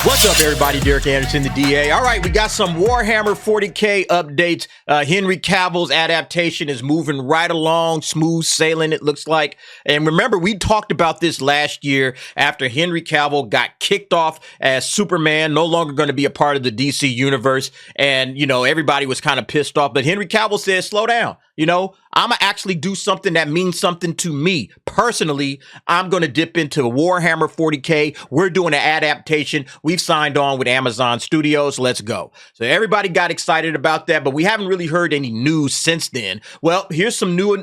What's up, everybody? Derek Anderson, the DA. All right, we got some Warhammer 40K updates. Henry Cavill's adaptation is moving right along, smooth sailing, it looks like. And remember, we talked about this last year after Henry Cavill got kicked off as Superman, no longer going to be a part of the DC universe. And, you know, everybody was kind of pissed off. But Henry Cavill said, slow down. You know, I'm going to actually do something that means something to me. Personally, I'm going to dip into Warhammer 40K. We're doing an adaptation. We've signed on with Amazon Studios. Let's go. So everybody got excited about that, but we haven't really heard any news since then. Well, here's some new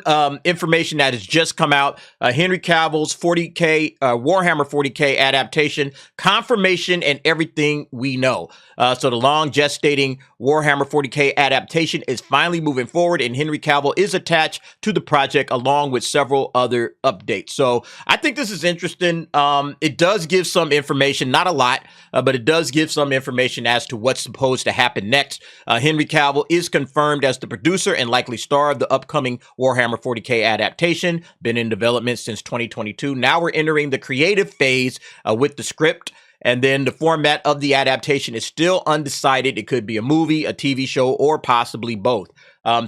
information that has just come out. Henry Cavill's 40K, Warhammer 40K adaptation, confirmation, and everything we know. So the long gestating Warhammer 40K adaptation is finally moving forward, and Henry Cavill is attached to the project along with several other updates. So I think this is interesting. It does give some information, not a lot, but it does give some information as to what's supposed to happen next. Henry Cavill is confirmed as the producer and likely star of the upcoming Warhammer 40K adaptation, been in development since 2022. Now we're entering the creative phase with the script. And then the format of the adaptation is still undecided. It could be a movie, a TV show, or possibly both.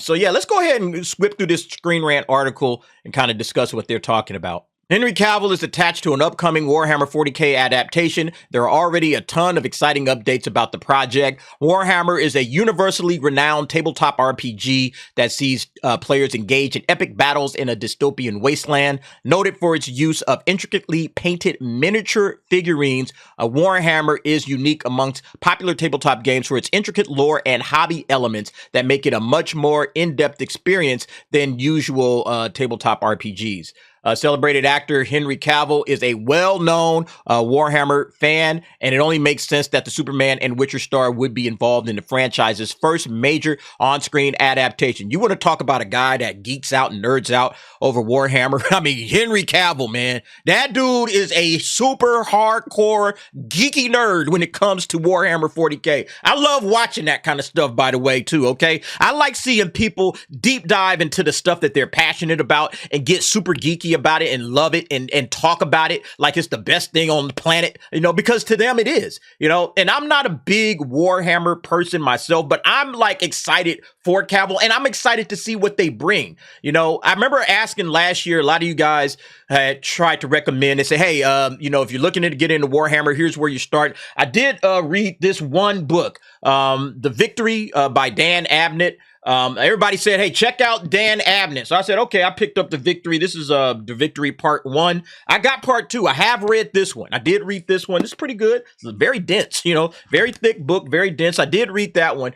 So yeah, let's go ahead and whip through this Screen Rant article and kind of discuss what they're talking about. Henry Cavill is attached to an upcoming Warhammer 40K adaptation. There are already a ton of exciting updates about the project. Warhammer is a universally renowned tabletop RPG that sees players engage in epic battles in a dystopian wasteland. Noted for its use of intricately painted miniature figurines, Warhammer is unique amongst popular tabletop games for its intricate lore and hobby elements that make it a much more in-depth experience than usual tabletop RPGs. Celebrated actor Henry Cavill is a well-known Warhammer fan, and it only makes sense that the Superman and Witcher star would be involved in the franchise's first major on-screen adaptation. You want to talk about a guy that geeks out and nerds out over Warhammer? I mean, Henry Cavill, man. That dude is a super hardcore, geeky nerd when it comes to Warhammer 40K. I love watching that kind of stuff, by the way, too, okay? I like seeing people deep dive into the stuff that they're passionate about and get super geeky about it and love it and talk about it like it's the best thing on the planet, you know, because to them it is, you know. And I'm not a big Warhammer person myself, but I'm like excited for Cavill, and I'm excited to see what they bring. You know, I remember asking last year, a lot of you guys had tried to recommend and say, hey, you know, if you're looking to get into Warhammer, here's where you start. I did read this one book, The Victory by Dan Abnett. Everybody said, hey, check out Dan Abnett. So I said, okay, I picked up The Victory. This is The Victory Part 1. I got Part 2. I have read this one. I did read this one. It's pretty good. It's very dense, you know, very thick book, very dense. I did read that one.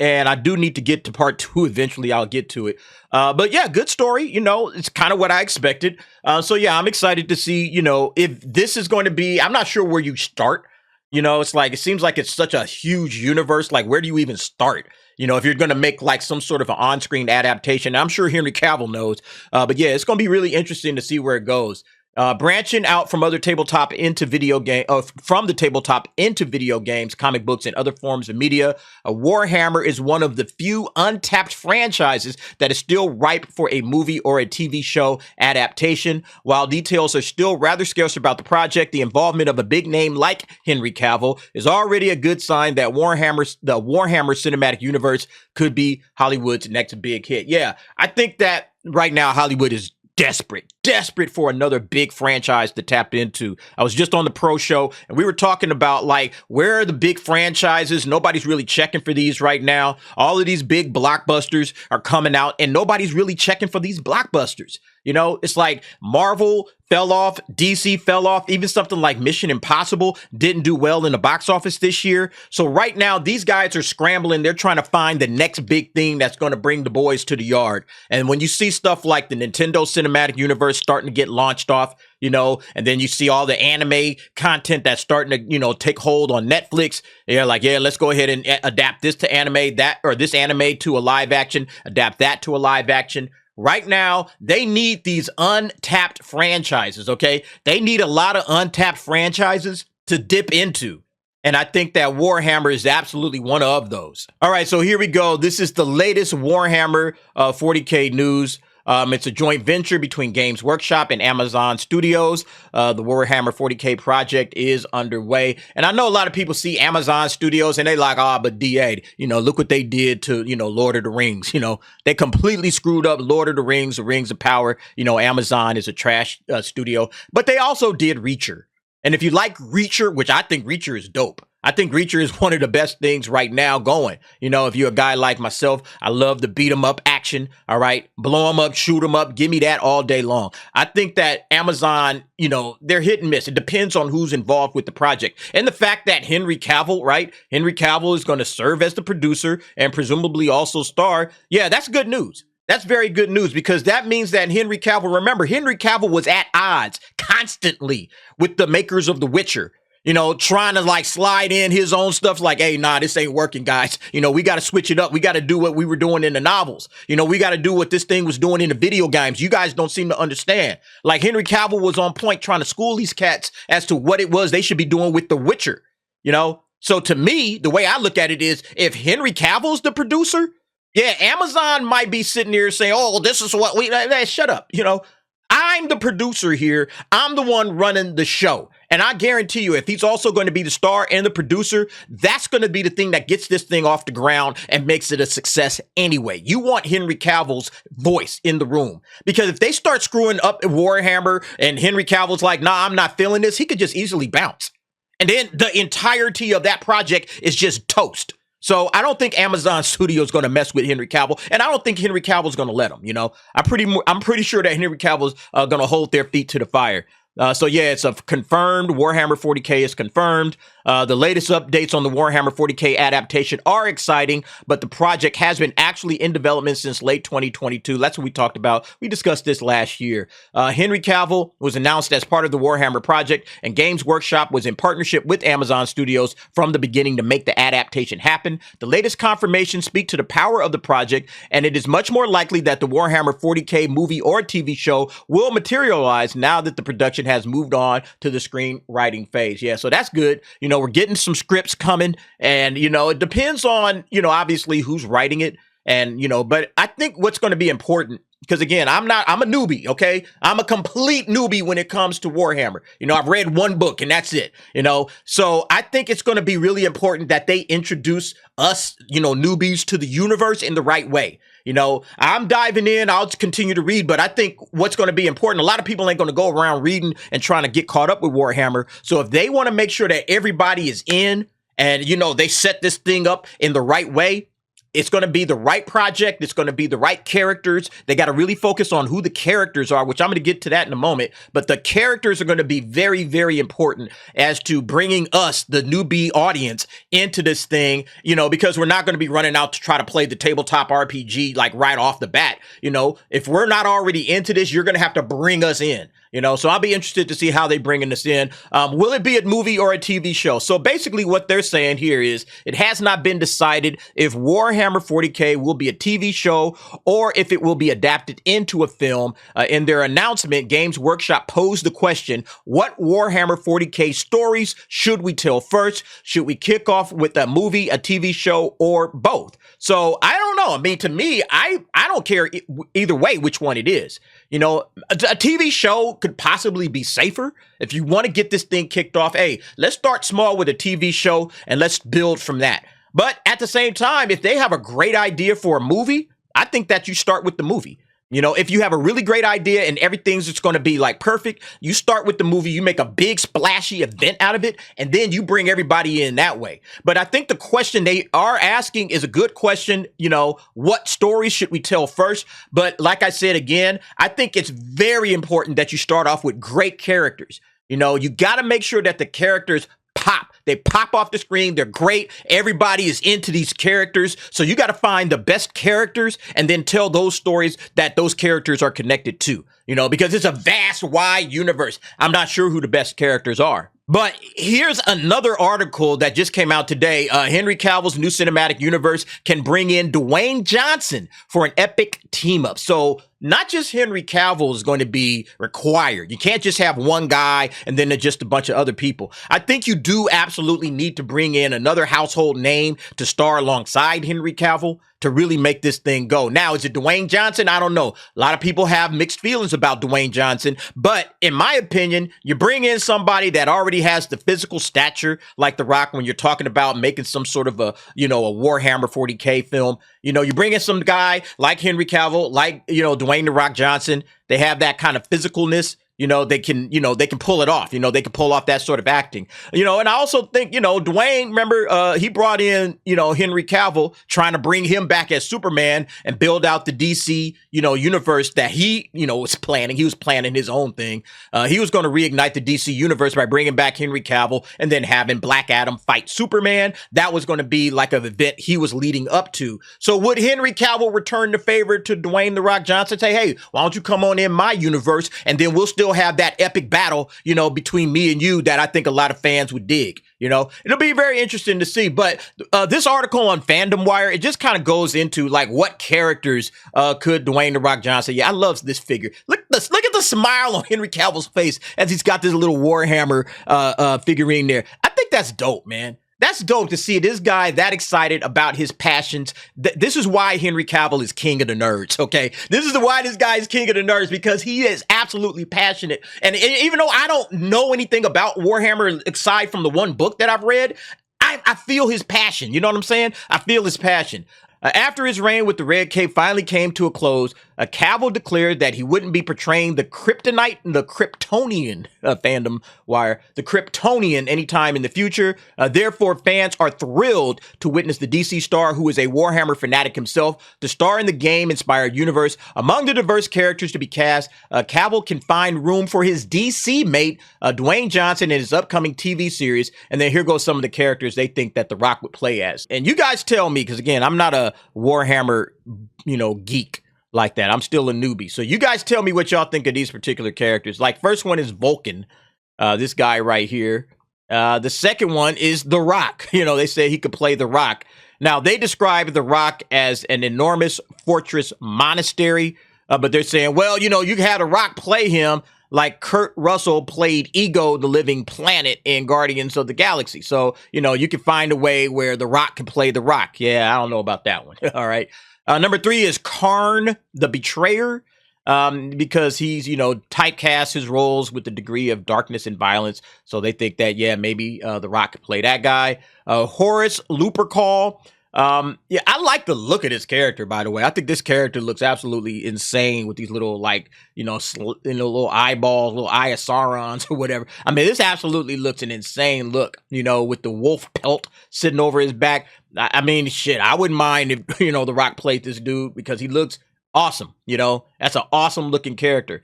And I do need to get to Part 2 eventually. I'll get to it. But yeah, good story. You know, it's kind of what I expected. So yeah, I'm excited to see, you know, if this is going to be, I'm not sure where you start. You know, it's like, it seems like it's such a huge universe. Like, where do you even start? You know, if you're going to make like some sort of an on-screen adaptation, I'm sure Henry Cavill knows. But yeah, it's going to be really interesting to see where it goes. Branching out from other tabletop into video game, from the tabletop into video games, comic books, and other forms of media, Warhammer is one of the few untapped franchises that is still ripe for a movie or a TV show adaptation. While details are still rather scarce about the project, the involvement of a big name like Henry Cavill is already a good sign that the Warhammer cinematic universe could be Hollywood's next big hit. Yeah, I think that right now Hollywood is desperate for another big franchise to tap into. I was just on the Pro Show and we were talking about like, where are the big franchises? Nobody's really checking for these right now. All of these big blockbusters are coming out and nobody's really checking for these blockbusters. You know, it's like Marvel fell off, DC fell off, even something like Mission Impossible didn't do well in the box office this year. So right now, these guys are scrambling. They're trying to find the next big thing that's going to bring the boys to the yard. And when you see stuff like the Nintendo Cinematic Universe starting to get launched off, you know, and then you see all the anime content that's starting to, you know, take hold on Netflix. They're like, yeah, let's go ahead and adapt this to anime, that, or this anime to a live action, adapt that to a live action. Right now, they need these untapped franchises, okay? They need a lot of untapped franchises to dip into. And I think that Warhammer is absolutely one of those. All right, so here we go. This is the latest Warhammer 40K news. It's a joint venture between Games Workshop and Amazon Studios. The Warhammer 40K project is underway. And I know a lot of people see Amazon Studios and they like, but DA, look what they did to, Lord of the Rings. They completely screwed up Lord of the Rings of Power. Amazon is a trash studio, but they also did Reacher. And if you like Reacher, which I think Reacher is dope, I think Reacher is one of the best things right now going. If you're a guy like myself, I love the beat 'em up action. All right. Blow 'em up, shoot 'em up. Give me that all day long. I think that Amazon, they're hit and miss. It depends on who's involved with the project. And the fact that Henry Cavill, right? Henry Cavill is going to serve as the producer and presumably also star. Yeah, that's good news. That's very good news because that means that Henry Cavill, remember, Henry Cavill was at odds constantly with the makers of The Witcher. Trying to slide in his own stuff like, hey, nah, this ain't working, guys. We got to switch it up. We got to do what we were doing in the novels. We got to do what this thing was doing in the video games. You guys don't seem to understand. Like Henry Cavill was on point trying to school these cats as to what it was they should be doing with The Witcher. So to me, the way I look at it is if Henry Cavill's the producer, yeah, Amazon might be sitting there saying, oh, this is what we, shut up. I'm the producer here. I'm the one running the show. And I guarantee you, if he's also going to be the star and the producer, that's going to be the thing that gets this thing off the ground and makes it a success anyway. You want Henry Cavill's voice in the room. Because if they start screwing up Warhammer and Henry Cavill's like, nah, I'm not feeling this, he could just easily bounce. And then the entirety of that project is just toast. So I don't think Amazon Studios is going to mess with Henry Cavill, and I don't think Henry Cavill is going to let him. I'm pretty sure that Henry Cavill is going to hold their feet to the fire. So yeah, it's a confirmed. Warhammer 40K is confirmed. The latest updates on the Warhammer 40K adaptation are exciting, but the project has been actually in development since late 2022. That's what we talked about. We discussed this last year. Henry Cavill was announced as part of the Warhammer project, and Games Workshop was in partnership with Amazon Studios from the beginning to make the adaptation happen. The latest confirmations speak to the power of the project, and it is much more likely that the Warhammer 40K movie or TV show will materialize now that the production has moved on to the screenwriting phase. Yeah, so that's good. We're getting some scripts coming, and it depends on obviously who's writing it, and but I think what's going to be important, because again, I'm a newbie, okay? I'm a complete newbie when it comes to Warhammer. I've read one book and that's it, so I think it's going to be really important that they introduce us, newbies to the universe in the right way. I'm diving in. I'll continue to read, but I think what's going to be important, a lot of people ain't going to go around reading and trying to get caught up with Warhammer. So if they want to make sure that everybody is in and, they set this thing up in the right way, it's going to be the right project. It's going to be the right characters. They got to really focus on who the characters are, which I'm going to get to that in a moment. But the characters are going to be very, very important as to bringing us, the newbie audience, into this thing, because we're not going to be running out to try to play the tabletop RPG like right off the bat. If we're not already into this, you're going to have to bring us in. So I'll be interested to see how they bringing this in. Will it be a movie or a TV show? So basically what they're saying here is it has not been decided if Warhammer 40K will be a TV show or if it will be adapted into a film. In their announcement, Games Workshop posed the question, what Warhammer 40K stories should we tell first? Should we kick off with a movie, a TV show, or both? So I don't know. I mean, to me, I don't care either way which one it is. A TV show could possibly be safer. If you want to get this thing kicked off, hey, let's start small with a TV show and let's build from that. But at the same time, if they have a great idea for a movie, I think that you start with the movie. If you have a really great idea and everything's just going to be like perfect, you start with the movie, you make a big splashy event out of it, and then you bring everybody in that way. But I think the question they are asking is a good question. What stories should we tell first? But like I said, again, I think it's very important that you start off with great characters. You got to make sure that the characters pop. They pop off the screen. They're great. Everybody is into these characters. So you got to find the best characters and then tell those stories that those characters are connected to, because it's a vast, wide universe. I'm not sure who the best characters are. But here's another article that just came out today. Henry Cavill's new cinematic universe can bring in Dwayne Johnson for an epic team up. So not just Henry Cavill is going to be required. You can't just have one guy and then just a bunch of other people. I think you do absolutely need to bring in another household name to star alongside Henry Cavill to really make this thing go. Now, is it Dwayne Johnson? I don't know. A lot of people have mixed feelings about Dwayne Johnson, but in my opinion, you bring in somebody that already has the physical stature like The Rock when you're talking about making some sort of a Warhammer 40K film. You bring in some guy like Henry Cavill, like, Dwayne The Rock Johnson. They have that kind of physicalness. They can pull it off. They can pull off that sort of acting. And I also think, Dwayne, remember, he brought in, Henry Cavill, trying to bring him back as Superman and build out the DC, universe that he, was planning. He was planning his own thing. He was going to reignite the DC universe by bringing back Henry Cavill and then having Black Adam fight Superman. That was going to be like an event he was leading up to. So would Henry Cavill return the favor to Dwayne The Rock Johnson? Say, hey, why don't you come on in my universe and then we'll still have that epic battle, between me and you that I think a lot of fans would dig. It'll be very interesting to see. But this article on Fandom Wire, it just kind of goes into like what characters could Dwayne The Rock Johnson. Yeah, I love this figure. Look at the smile on Henry Cavill's face as he's got this little Warhammer figurine there. I think that's dope, man. That's dope to see this guy that excited about his passions. This is why Henry Cavill is king of the nerds, okay? This is why this guy is king of the nerds, because he is absolutely passionate. And even though I don't know anything about Warhammer aside from the one book that I've read, I feel his passion. You know what I'm saying? I feel his passion. After his reign with the Red Cape finally came to a close, Cavill declared that he wouldn't be portraying the Kryptonite and the Kryptonian, Fandom Wire, the Kryptonian anytime in the future. Therefore, fans are thrilled to witness the DC star, who is a Warhammer fanatic himself, to star in the game-inspired universe. Among the diverse characters to be cast, Cavill can find room for his DC mate, Dwayne Johnson, in his upcoming TV series. And then here goes some of the characters they think that The Rock would play as. And you guys tell me, because again, I'm not a Warhammer, geek like that. I'm still a newbie. So you guys tell me what y'all think of these particular characters. Like, first one is Vulcan, this guy right here. The second one is The Rock. They say he could play The Rock. Now, they describe The Rock as an enormous fortress monastery, but they're saying, well, you can have The Rock play him like Kurt Russell played Ego, the living planet, in Guardians of the Galaxy. So, you can find a way where The Rock can play The Rock. Yeah, I don't know about that one. All right. Number 3 is Karn, the Betrayer, because he's, typecast his roles with the degree of darkness and violence. So they think that, yeah, maybe The Rock could play that guy. Horus Lupercal. Yeah, I like the look of this character, by the way. I think this character looks absolutely insane with these little, like, little eyeballs, little eye of Saurons or whatever. I mean, this absolutely looks an insane look, with the wolf pelt sitting over his back. I mean, shit, I wouldn't mind if, The Rock played this dude because he looks awesome, That's an awesome looking character.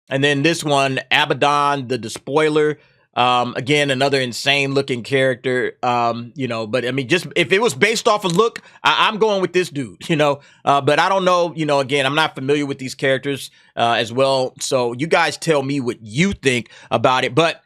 And then this one, Abaddon, the Despoiler. Again, another insane looking character, but I mean, just if it was based off of look, I'm going with this dude, but I don't know, again, I'm not familiar with these characters, as well. So you guys tell me what you think about it. But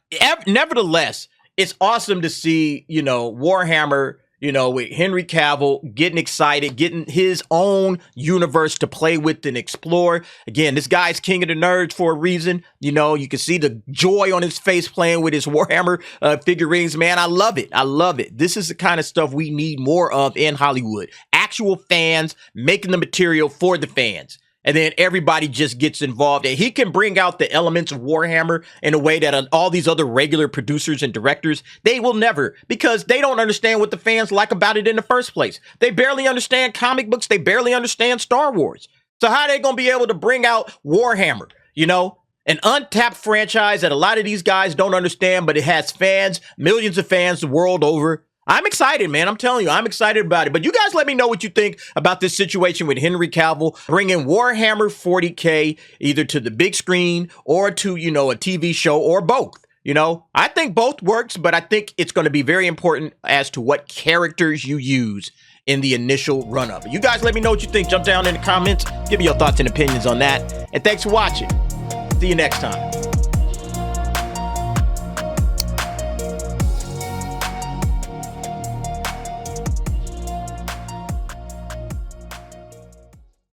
nevertheless, it's awesome to see, Warhammer, with Henry Cavill getting excited, getting his own universe to play with and explore. Again, this guy's king of the nerds for a reason. You can see the joy on his face playing with his Warhammer figurines. Man, I love it. I love it. This is the kind of stuff we need more of in Hollywood. Actual fans making the material for the fans. And then everybody just gets involved. And he can bring out the elements of Warhammer in a way that all these other regular producers and directors, they will never, because they don't understand what the fans like about it in the first place. They barely understand comic books. They barely understand Star Wars. So how are they going to be able to bring out Warhammer, an untapped franchise that a lot of these guys don't understand, but it has fans, millions of fans the world over. I'm excited, man. I'm telling you, I'm excited about it. But you guys let me know what you think about this situation with Henry Cavill bringing Warhammer 40K either to the big screen or to, a TV show or both. I think both works, but I think it's going to be very important as to what characters you use in the initial run-up. You guys let me know what you think. Jump down in the comments. Give me your thoughts and opinions on that. And thanks for watching. See you next time.